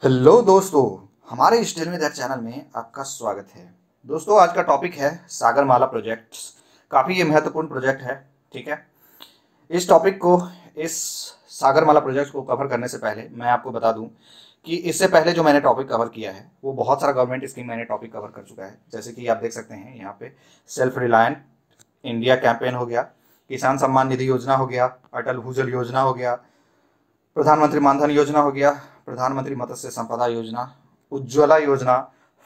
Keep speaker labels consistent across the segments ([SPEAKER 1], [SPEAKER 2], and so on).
[SPEAKER 1] Hello दोस्तों, हमारे इस टेल मी दैट चैनल में आपका स्वागत है। दोस्तों, आज का टॉपिक है सागरमाला प्रोजेक्ट्स। काफ़ी ये महत्वपूर्ण प्रोजेक्ट है। ठीक है, इस टॉपिक को, इस सागरमाला प्रोजेक्ट को कवर करने से पहले मैं आपको बता दूं कि इससे पहले जो मैंने टॉपिक कवर किया है वो बहुत सारा गवर्नमेंट स्कीम मैंने टॉपिक कवर कर चुका है। जैसे कि आप देख सकते हैं यहाँ पे सेल्फ रिलायंट इंडिया कैंपेन हो गया, किसान सम्मान निधि योजना हो गया, अटल भूजल योजना हो गया, प्रधानमंत्री मानधन योजना हो गया, प्रधानमंत्री मत्स्य संपदा योजना, उज्ज्वला योजना,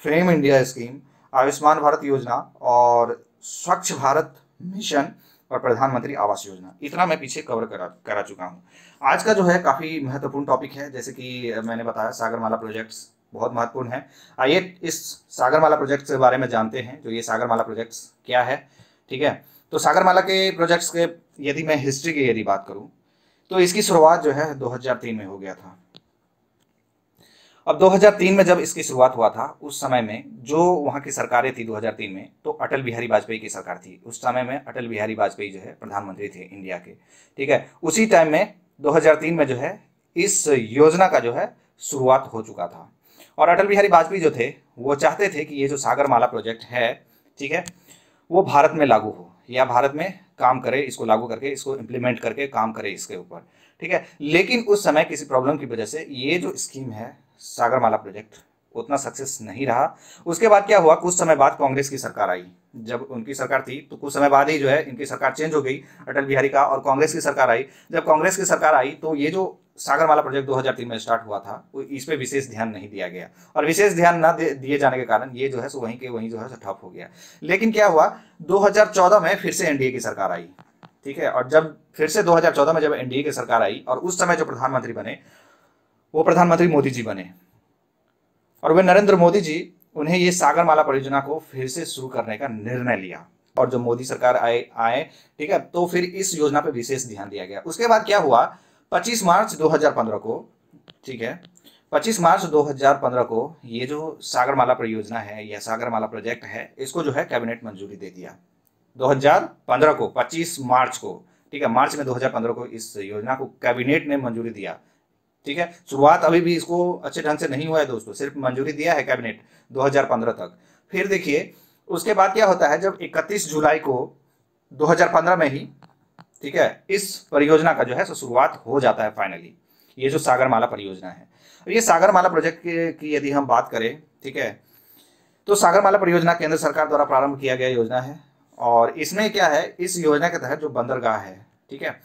[SPEAKER 1] frame India scheme, Ayushman Bharat योजना और स्वच्छ भारत मिशन और प्रधानमंत्री आवास योजना। इतना मैं पीछे कवर करा चुका हूँ। आज का जो है काफ़ी महत्वपूर्ण टॉपिक है। जैसे कि मैंने बताया, सागरमाला प्रोजेक्ट्स बहुत महत्वपूर्ण है। आइए इस सागरमाला प्रोजेक्ट के बारे में जानते हैं। जो ये सागरमाला प्रोजेक्ट्स क्या है, ठीक है। तो सागरमाला के प्रोजेक्ट्स के यदि मैं हिस्ट्री की यदि बात करूँ तो इसकी शुरुआत जो है 2003 में हो गया था। अब 2003 में जब इसकी शुरुआत हुआ था, उस समय में जो वहाँ की सरकारें थी 2003 में, तो अटल बिहारी वाजपेयी की सरकार थी। उस समय में अटल बिहारी वाजपेयी जो है प्रधानमंत्री थे इंडिया के। ठीक है, उसी टाइम में 2003 में जो है इस योजना का जो है शुरुआत हो चुका था। और अटल बिहारी वाजपेयी जो थे वो चाहते थे कि ये जो सागरमाला प्रोजेक्ट है, ठीक है, वो भारत में लागू हो या भारत में काम करे, इसको लागू करके, इसको इम्प्लीमेंट करके काम करे इसके ऊपर। ठीक है, लेकिन उस समय किसी प्रॉब्लम की वजह से ये जो स्कीम है सागरमाला प्रोजेक्ट उतना सक्सेस नहीं रहा। उसके बाद क्या हुआ, कुछ समय बाद कांग्रेस की सरकार आई। जब उनकी सरकार थी तो कुछ समय बाद ही जो है इनकी सरकार चेंज हो गई, अटल बिहारी का, और कांग्रेस की सरकार आई। जब कांग्रेस की सरकार आई तो ये जो सागरमाला प्रोजेक्ट 2003 में स्टार्ट हुआ था, वो इस पे विशेष ध्यान नहीं दिया गया, और विशेष ध्यान न दिए जाने के कारण ये जो है सो वहीं के वहीं जो है ठप हो गया। लेकिन क्या हुआ, 2014 में फिर से एनडीए की सरकार आई। ठीक है, और जब फिर से 2014 में जब एनडीए की सरकार आई और उस समय जो प्रधानमंत्री बने वो प्रधानमंत्री मोदी जी बने, और वे नरेंद्र मोदी जी, उन्हें ये सागरमाला परियोजना को फिर से शुरू करने का निर्णय लिया। और जो मोदी सरकार आए, ठीक है, तो फिर इस योजना पर विशेष ध्यान दिया गया। उसके बाद क्या हुआ, 25 मार्च 2015 को, ठीक है, 25 मार्च 2015 को ये जो सागरमाला परियोजना है या सागरमाला प्रोजेक्ट है, इसको जो है कैबिनेट मंजूरी दे दिया। 2015 को 25 मार्च को, ठीक है, मार्च में 2015 को इस योजना को कैबिनेट ने मंजूरी दिया। ठीक है, शुरुआत अभी भी इसको अच्छे ढंग से नहीं हुआ है दोस्तों, सिर्फ मंजूरी दिया है कैबिनेट 2015 तक। फिर देखिए उसके बाद क्या होता है, जब 31 जुलाई को 2015 में ही, ठीक है, इस परियोजना का जो है शुरुआत हो जाता है फाइनली, ये जो सागरमाला परियोजना है। ये सागरमाला प्रोजेक्ट की यदि हम बात करें, ठीक है, तो सागरमाला परियोजना केंद्र सरकार द्वारा प्रारंभ किया गया योजना है। और इसमें क्या है, इस योजना के तहत जो बंदरगाह है, ठीक है,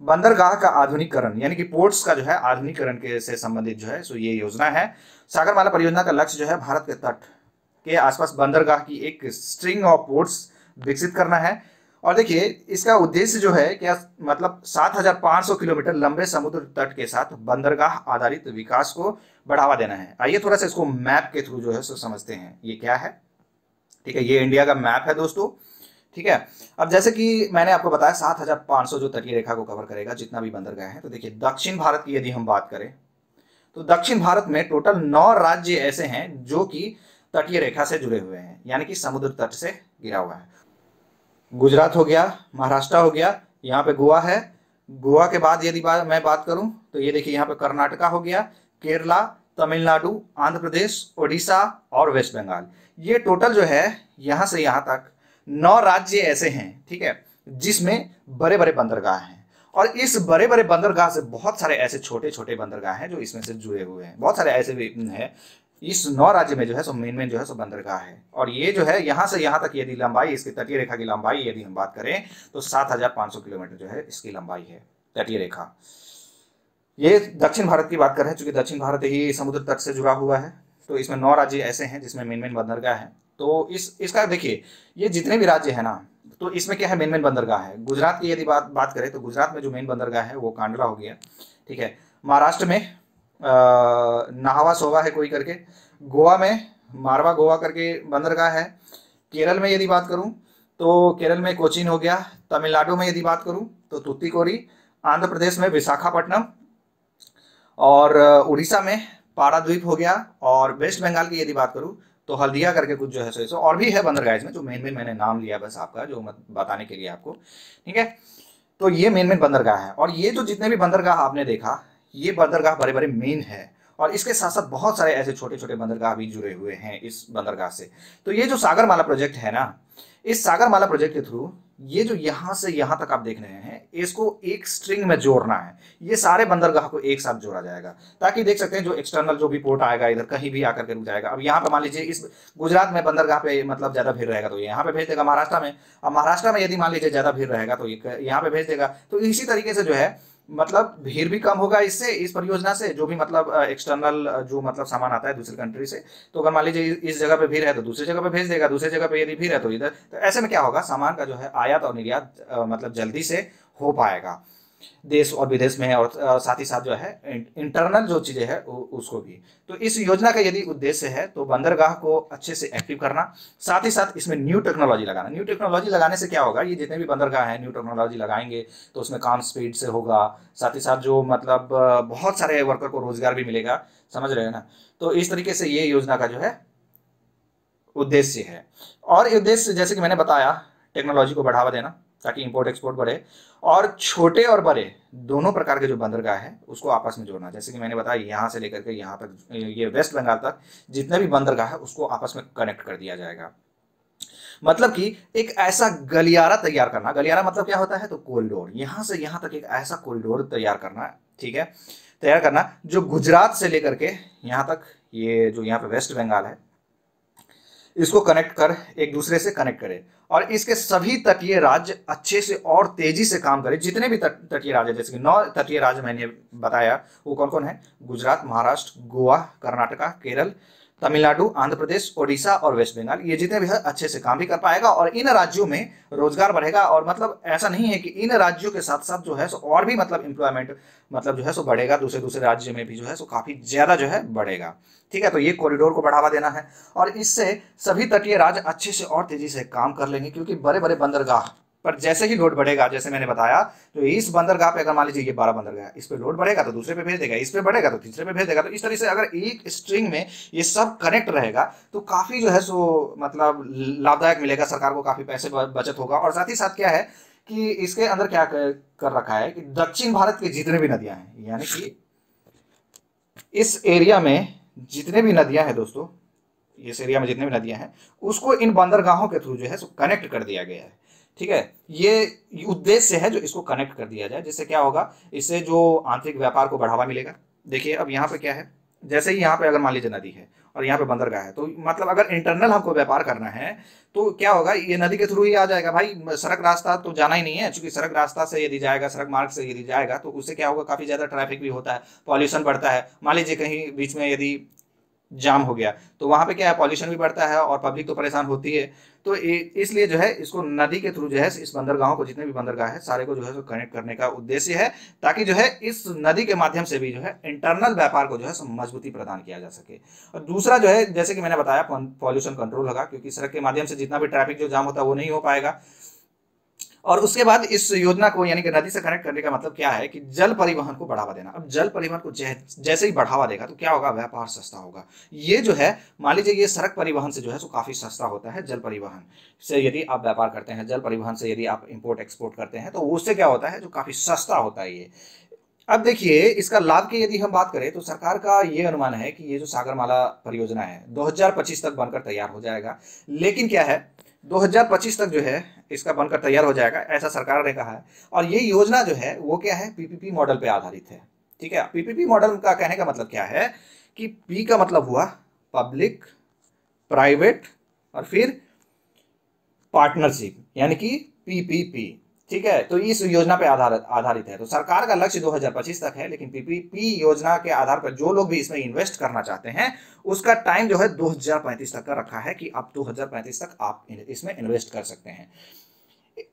[SPEAKER 1] बंदरगाह का आधुनिकीकरण यानी कि पोर्ट्स का जो है आधुनिकीकरण के से संबंधित जो है सो ये योजना है। सागरमाला परियोजना का लक्ष्य जो है भारत के तट के आसपास बंदरगाह की एक स्ट्रिंग ऑफ पोर्ट्स विकसित करना है। और देखिए इसका उद्देश्य जो है क्या, मतलब 7,500 किलोमीटर लंबे समुद्र तट के साथ बंदरगाह आधारित विकास को बढ़ावा देना है। आइए थोड़ा सा इसको मैप के थ्रू जो है सो समझते हैं ये क्या है। ठीक है, ये इंडिया का मैप है दोस्तों। ठीक है, अब जैसे कि मैंने आपको बताया 7,500 जो तटीय रेखा को कवर करेगा, जितना भी बंदरगाह है। तो देखिए दक्षिण भारत की यदि हम बात करें तो दक्षिण भारत में टोटल 9 राज्य ऐसे हैं जो कि तटीय रेखा से जुड़े हुए हैं, यानी कि समुद्र तट से घिरा हुआ है। गुजरात हो गया, महाराष्ट्र हो गया, यहाँ पे गोवा है। गोवा के बाद यदि मैं बात करूं तो ये देखिए यहाँ पे कर्नाटका हो गया, केरला, तमिलनाडु, आंध्र प्रदेश, ओडिशा और वेस्ट बंगाल। ये टोटल जो है यहाँ से यहाँ तक 9 राज्य ऐसे हैं, ठीक है, जिसमें बड़े बड़े बंदरगाह हैं। और इस बड़े बड़े बंदरगाह से बहुत सारे ऐसे छोटे छोटे बंदरगाह हैं जो इसमें से जुड़े हुए हैं। बहुत सारे ऐसे भी हैं इस 9 राज्य में जो है सो मेन जो है सो बंदरगाह है। और ये जो है यहाँ से यहाँ तक यदि लंबाई, इसकी तटीय रेखा की लंबाई यदि हम बात करें तो 7,500 किलोमीटर जो है इसकी लंबाई है तटीय रेखा। ये दक्षिण भारत की बात कर रहे हैं, चूंकि दक्षिण भारत ही समुद्र तट से जुड़ा हुआ है, तो इसमें 9 राज्य ऐसे हैं जिसमें मेन बंदरगाह है। तो इसका देखिए ये जितने भी राज्य है ना, तो इसमें क्या है, मेन बंदरगाह है। गुजरात की यदि बात करें तो गुजरात में जो मेन बंदरगाह है वो कांडला हो गया। ठीक है, महाराष्ट्र में नाहवा सोवा है कोई करके, गोवा में मारवा गोवा करके बंदरगाह है। केरल में यदि बात करूं तो केरल में कोचीन हो गया। तमिलनाडु में यदि बात करूं तो तुत्तीकोरी, आंध्र प्रदेश में विशाखापट्टनम, और उड़ीसा में पाराद्वीप हो गया। और वेस्ट बंगाल की यदि बात करूं तो हल्दिया करके कुछ जो है सो और भी है बंदरगाह इसमें, जो मेन मैंने नाम लिया बस आपका, जो बताने के लिए आपको। ठीक है, तो ये मेन बंदरगाह है। और ये जो जितने भी बंदरगाह आपने देखा, ये बंदरगाह बड़े बड़े मेन है। और इसके साथ साथ बहुत सारे ऐसे छोटे छोटे बंदरगाह भी जुड़े हुए हैं इस बंदरगाह से। तो ये जो सागरमाला प्रोजेक्ट है ना, इस सागरमाला प्रोजेक्ट के थ्रू ये जो यहां से यहां तक आप देख रहे हैं, इसको एक स्ट्रिंग में जोड़ना है। ये सारे बंदरगाह को एक साथ जोड़ा जाएगा, ताकि देख सकते हैं जो एक्सटर्नल जो भी पोर्ट आएगा इधर कहीं भी आकर के रुक जाएगा। अब यहाँ पे मान लीजिए इस गुजरात में बंदरगाह पे मतलब ज्यादा भीड़ रहेगा तो ये यहाँ पे भेज देगा महाराष्ट्र में। अब महाराष्ट्र में यदि मान लीजिए ज्यादा भीड़ रहेगा तो ये यहाँ पे भेज देगा। तो इसी तरीके से जो है मतलब भीड़ भी कम होगा इससे, इस परियोजना से, जो भी मतलब एक्सटर्नल जो मतलब सामान आता है दूसरी कंट्री से। तो अगर मान लीजिए इस जगह पे भीड़ है तो दूसरी जगह पे भेज देगा, दूसरी जगह पे यदि भीड़ है तो इधर। तो ऐसे में क्या होगा, सामान का जो है आयात और निर्यात मतलब जल्दी से हो पाएगा देश और विदेश में, और साथ ही साथ जो है इंटरनल जो चीजें हैं उसको भी। तो इस योजना का यदि उद्देश्य है तो बंदरगाह को अच्छे से एक्टिव करना, साथ ही साथ इसमें न्यू टेक्नोलॉजी लगाना। न्यू टेक्नोलॉजी लगाने से क्या होगा, ये जितने भी बंदरगाह हैं न्यू टेक्नोलॉजी लगाएंगे तो उसमें काम स्पीड से होगा, साथ ही साथ जो मतलब बहुत सारे वर्कर को रोजगार भी मिलेगा, समझ रहे हैं ना। तो इस तरीके से ये योजना का जो है उद्देश्य है। और ये उद्देश्य जैसे कि मैंने बताया, टेक्नोलॉजी को बढ़ावा देना ताकि इंपोर्ट एक्सपोर्ट बढ़े, और छोटे और बड़े दोनों प्रकार के जो बंदरगाह है उसको आपस में जोड़ना। जैसे कि मैंने बताया यहाँ से लेकर के यहाँ तक, ये वेस्ट बंगाल तक जितने भी बंदरगाह है उसको आपस में कनेक्ट कर दिया जाएगा। मतलब कि एक ऐसा गलियारा तैयार करना। गलियारा मतलब क्या होता है, तो कॉरिडोर, यहाँ से यहाँ तक एक ऐसा कॉरिडोर तैयार करना, ठीक है, तैयार करना जो गुजरात से लेकर के यहाँ तक, ये जो यहाँ पे वेस्ट बंगाल है इसको कनेक्ट कर एक दूसरे से कनेक्ट करे, और इसके सभी तटीय राज्य अच्छे से और तेजी से काम करें। जितने भी तटीय राज्य, जैसे कि 9 तटीय राज्य मैंने बताया, वो कौन कौन है, गुजरात, महाराष्ट्र, गोवा, कर्नाटका, केरल, तमिलनाडु, आंध्र प्रदेश, ओडिशा और वेस्ट बंगाल, ये जितने भी है अच्छे से काम भी कर पाएगा और इन राज्यों में रोजगार बढ़ेगा। और मतलब ऐसा नहीं है कि इन राज्यों के साथ साथ जो है सो और भी मतलब एम्प्लॉयमेंट मतलब जो है सो बढ़ेगा, दूसरे दूसरे राज्य में भी जो है सो काफी ज्यादा जो है बढ़ेगा। ठीक है, तो ये कॉरिडोर को बढ़ावा देना है, और इससे सभी तटीय राज्य अच्छे से और तेजी से काम कर लेंगे, क्योंकि बड़े बड़े बंदरगाह पर जैसे ही लोड बढ़ेगा, जैसे मैंने बताया, तो इस बंदरगाह पे अगर मान लीजिए ये 12 बंदरगाह, इस पे लोड बढ़ेगा तो दूसरे पे भेज देगा, इस पे बढ़ेगा तो तीसरे पे भेज देगा। तो इस तरह से अगर एक स्ट्रिंग में ये सब कनेक्ट रहेगा तो काफी जो है सो मतलब लाभदायक मिलेगा, सरकार को काफी पैसे बचत होगा। और साथ ही साथ क्या है कि इसके अंदर क्या कर रखा है कि दक्षिण भारत की जितने भी नदियां हैं, यानी कि इस एरिया में जितने भी नदियां हैं दोस्तों, इस एरिया में जितने भी नदियां हैं उसको इन बंदरगाहों के थ्रू जो है सो कनेक्ट कर दिया गया है। ठीक है, ये उद्देश्य है जो इसको कनेक्ट कर दिया जाए, जिससे क्या होगा, इससे जो आंतरिक व्यापार को बढ़ावा मिलेगा। देखिए अब यहाँ पे क्या है, जैसे ही यहाँ पे अगर मान लीजिए नदी है और यहाँ पे बंदरगाह है, तो मतलब अगर इंटरनल हमको व्यापार करना है तो क्या होगा, ये नदी के थ्रू ही आ जाएगा भाई, सड़क रास्ता तो जाना ही नहीं है। क्योंकि सड़क रास्ता से यदि जाएगा, सड़क मार्ग से यदि जाएगा तो उससे क्या होगा, काफी ज्यादा ट्रैफिक भी होता है, पॉल्यूशन बढ़ता है। मान लीजिए कहीं बीच में यदि जाम हो गया तो वहां पे क्या है, पॉल्यूशन भी बढ़ता है और पब्लिक तो परेशान होती है। तो इसलिए जो है इसको नदी के थ्रू जो है इस बंदरगाहों को, जितने भी बंदरगाह है सारे को जो है कनेक्ट करने का उद्देश्य है, ताकि जो है इस नदी के माध्यम से भी जो है इंटरनल व्यापार को जो है मजबूती प्रदान किया जा सके। और दूसरा जो है, जैसे कि मैंने बताया, पॉल्यूशन कंट्रोल होगा, क्योंकि सड़क के माध्यम से जितना भी ट्रैफिक जो जाम होता है वो नहीं हो पाएगा। और उसके बाद इस योजना को यानी कि नदी से कनेक्ट करने का मतलब क्या है कि जल परिवहन को बढ़ावा देना। अब जल परिवहन को जैसे ही बढ़ावा देगा तो क्या होगा, व्यापार सस्ता होगा। ये जो है मान लीजिए ये सड़क परिवहन से जो है सो काफी सस्ता होता है। जल परिवहन से यदि आप व्यापार करते हैं, जल परिवहन से यदि आप इंपोर्ट एक्सपोर्ट करते हैं, तो उससे क्या होता है, जो काफी सस्ता होता है ये। अब देखिए इसका लाभ की यदि हम बात करें तो सरकार का ये अनुमान है कि ये जो सागरमाला परियोजना है 2025 तक बनकर तैयार हो जाएगा। लेकिन क्या है, 2025 तक जो है इसका बनकर तैयार हो जाएगा, ऐसा सरकार ने कहा है। और ये योजना जो है वो क्या है, पीपीपी मॉडल पे आधारित है। ठीक है, पीपीपी मॉडल का कहने का मतलब क्या है कि पी का मतलब हुआ पब्लिक, प्राइवेट और फिर पार्टनरशिप, यानी कि पीपीपी। ठीक है, तो इस योजना पे आधारित है। तो सरकार का लक्ष्य 2025 तक है, लेकिन पीपीपी योजना के आधार पर जो लोग भी इसमें इन्वेस्ट करना चाहते हैं उसका टाइम जो है 2035 तक का रखा है, कि आप 2035 तक आप इसमें इन्वेस्ट कर सकते हैं।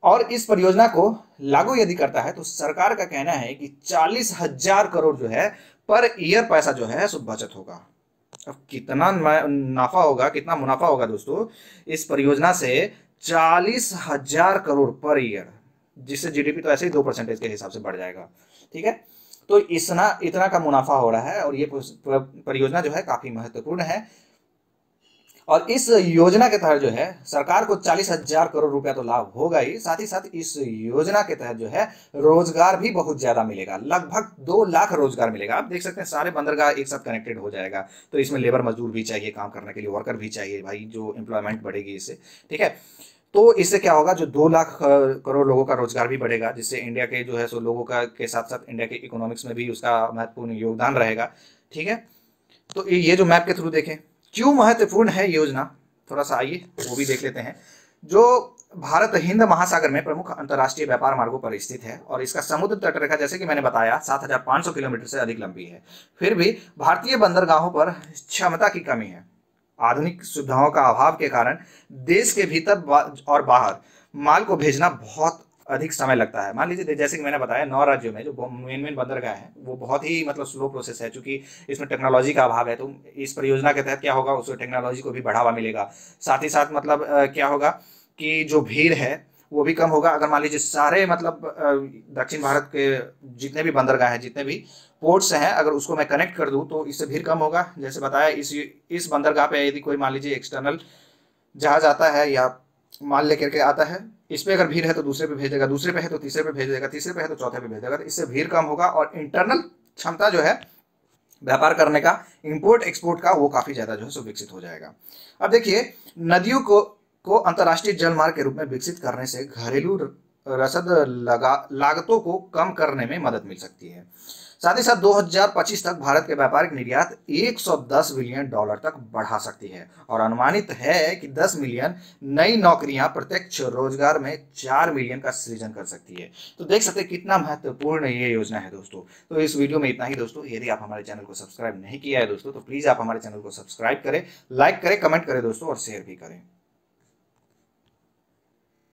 [SPEAKER 1] और इस परियोजना को लागू यदि करता है तो सरकार का कहना है कि 40,000 करोड़ जो है पर ईयर पैसा जो है सो बचत होगा। अब कितना नाफा होगा, कितना मुनाफा होगा दोस्तों इस परियोजना से, 40,000 करोड़ पर ईयर, जिससे जीडीपी तो ऐसे ही 2% के हिसाब से बढ़ जाएगा। ठीक है, तो इतना का मुनाफा हो रहा है, और ये परियोजना जो है काफी महत्वपूर्ण है। और इस योजना के तहत जो है सरकार को 40,000 करोड़ रुपया तो लाभ होगा ही, साथ इस योजना के तहत जो है रोजगार भी बहुत ज्यादा मिलेगा, लगभग 2 लाख रोजगार मिलेगा। आप देख सकते हैं सारे बंदरगाह एक साथ कनेक्टेड हो जाएगा, तो इसमें लेबर मजदूर भी चाहिए काम करने के लिए, वर्कर भी चाहिए भाई, जो एम्प्लॉयमेंट बढ़ेगी इससे, ठीक है। तो इससे क्या होगा, जो 2 लाख करोड़ लोगों का रोजगार भी बढ़ेगा, जिससे इंडिया के जो है सो लोगों का के साथ साथ इंडिया के इकोनॉमिक्स में भी उसका महत्वपूर्ण योगदान रहेगा, ठीक है। तो ये जो मैप के थ्रू देखें क्यों महत्वपूर्ण है योजना, थोड़ा सा आइए वो भी देख लेते हैं। जो भारत हिंद महासागर में प्रमुख अंतर्राष्ट्रीय व्यापार मार्गों पर स्थित है और इसका समुद्र तटरेखा जैसे कि मैंने बताया 7,500 किलोमीटर से अधिक लंबी है, फिर भी भारतीय बंदरगाहों पर क्षमता की कमी है। आधुनिक सुविधाओं का अभाव के कारण देश के भीतर और बाहर माल को भेजना बहुत अधिक समय लगता है। मान लीजिए जैसे कि मैंने बताया 9 राज्यों में जो मेन बंदरगाह हैं वो बहुत ही मतलब स्लो प्रोसेस है, क्योंकि इसमें टेक्नोलॉजी का अभाव है। तो इस परियोजना के तहत क्या होगा, उसको टेक्नोलॉजी को भी बढ़ावा मिलेगा, साथ ही साथ मतलब क्या होगा कि जो भीड़ है वो भी कम होगा। अगर मान लीजिए सारे मतलब दक्षिण भारत के जितने भी बंदरगाह हैं, जितने भी पोर्ट्स हैं, अगर उसको मैं कनेक्ट कर दूं तो इससे भीड़ कम होगा। जैसे बताया इस बंदरगाह पे यदि कोई मान लीजिए एक्सटर्नल जहाज आता है या माल लेकर के आता है, इस पे अगर भीड़ है तो दूसरे पे भेज देगा, दूसरे पे है तो तीसरे पे भेज देगा, तीसरे पे है तो चौथे पे भेज देगा। तो इससे भीड़ कम होगा और इंटरनल क्षमता जो है व्यापार करने का, इंपोर्ट एक्सपोर्ट का, वो काफी ज्यादा जो है सो विकसित हो जाएगा। अब देखिए नदियों को अंतर्राष्ट्रीय जलमार्ग के रूप में विकसित करने से घरेलू रसद लागतों को कम करने में मदद मिल सकती है। साथ ही साथ 2025 तक भारत के व्यापारिक निर्यात 110 बिलियन डॉलर तक बढ़ा सकती है और अनुमानित है कि 10 मिलियन नई नौकरियां प्रत्यक्ष रोजगार में 4 मिलियन का सृजन कर सकती है। तो देख सकते हैं कितना महत्वपूर्ण ये योजना है दोस्तों। तो इस वीडियो में इतना ही दोस्तों। यदि आप हमारे चैनल को सब्सक्राइब नहीं किया है दोस्तों तो प्लीज आप हमारे चैनल को सब्सक्राइब करें, लाइक करें, कमेंट करें दोस्तों और शेयर भी करें।